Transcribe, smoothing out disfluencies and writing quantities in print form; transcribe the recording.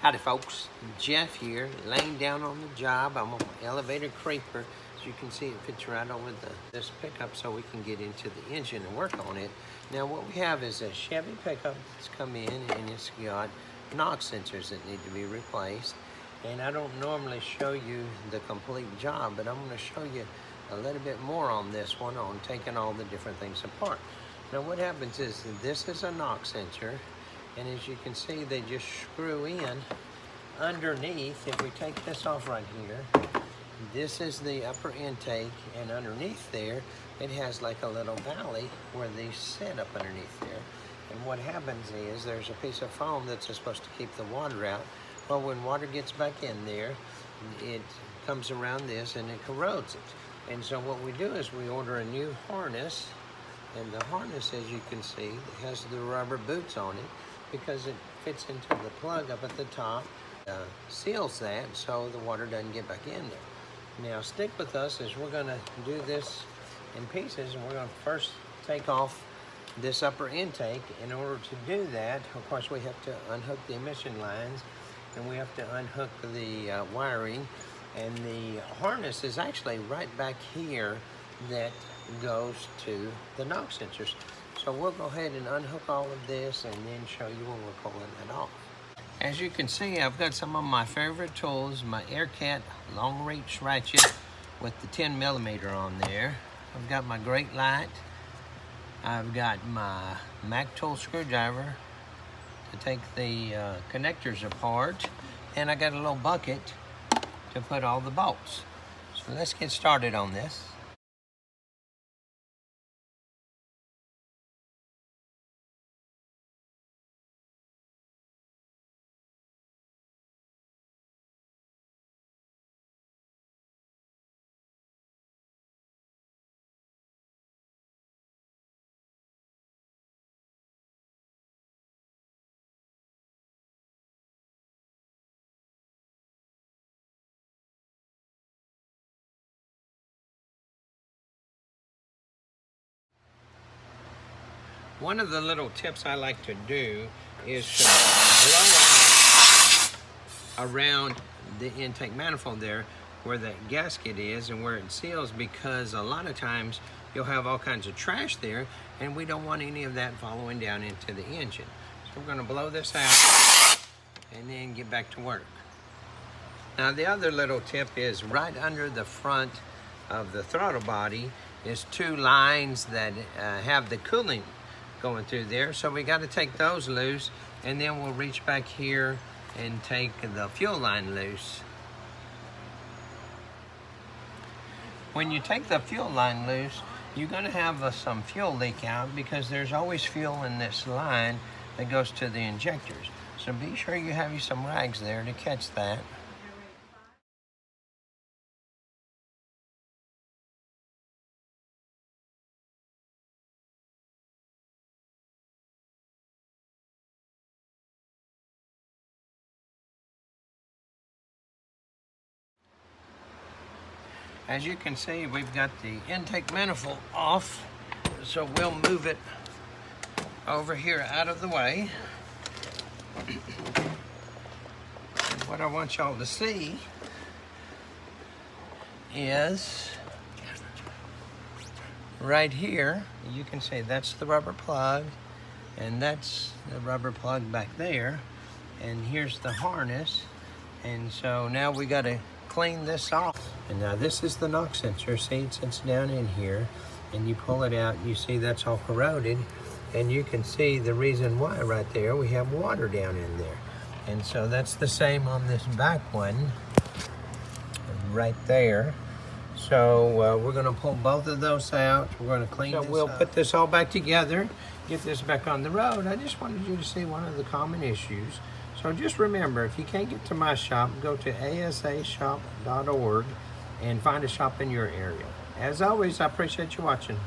Howdy folks, Jeff here, laying down on the job. I'm on my elevator creeper. As you can see, it fits right over this pickup so we can get into the engine and work on it. Now what we have is a Chevy pickup that's come in and it's got NOx sensors that need to be replaced. And I don't normally show you the complete job, but I'm going to show you a little bit more on this one, on taking all the different things apart. Now what happens is this is a NOx sensor, and as you can see, they just screw in underneath. If we take this off right here, this is the upper intake, and underneath there, it has like a little valley where these sit up underneath there. And what happens is there's a piece of foam that's supposed to keep the water out. Well, when water gets back in there, it comes around this and it corrodes it. And so what we do is we order a new harness, and the harness, as you can see, has the rubber boots on it because it fits into the plug up at the top, seals that so the water doesn't get back in there. Now stick with us as we're going to do this in pieces, and we're going to first take off this upper intake. In order to do that, of course, we have to unhook the emission lines, and we have to unhook the wiring, and the harness is actually right back here that goes to the NOx sensors. So we'll go ahead and unhook all of this and then show you when we're pulling that off. As you can see, I've got some of my favorite tools, my AirCat long reach ratchet with the 10mm on there. I've got my Great Light. I've got my Mac tool screwdriver to take the connectors apart, and I got a little bucket to put all the bolts. So let's get started on this. One of the little tips I like to do is to blow out around the intake manifold there where that gasket is and where it seals, because a lot of times you'll have all kinds of trash there and we don't want any of that following down into the engine. So we're going to blow this out and then get back to work. Now the other little tip is right under the front of the throttle body is two lines that have the cooling going through there, so we got to take those loose, and then we'll reach back here and take the fuel line loose. When you take the fuel line loose, you're going to have some fuel leak out because there's always fuel in this line that goes to the injectors. So be sure you have some rags there to catch that. As you can see, we've got the intake manifold off, so we'll move it over here out of the way. And what I want y'all to see is right here, you can see that's the rubber plug, and that's the rubber plug back there, and here's the harness. And so now we got to clean this off. And now this is the NOx sensor. See, it sits down in here, and you pull it out, you see that's all corroded, and you can see the reason why right there. We have water down in there. And so that's the same on this back one right there. So we're going to pull both of those out. We're going to clean this up. So we'll put this all back together, get this back on the road. I just wanted you to see one of the common issues. So just remember, if you can't get to my shop, go to asashop.org and find a shop in your area. As always, I appreciate you watching.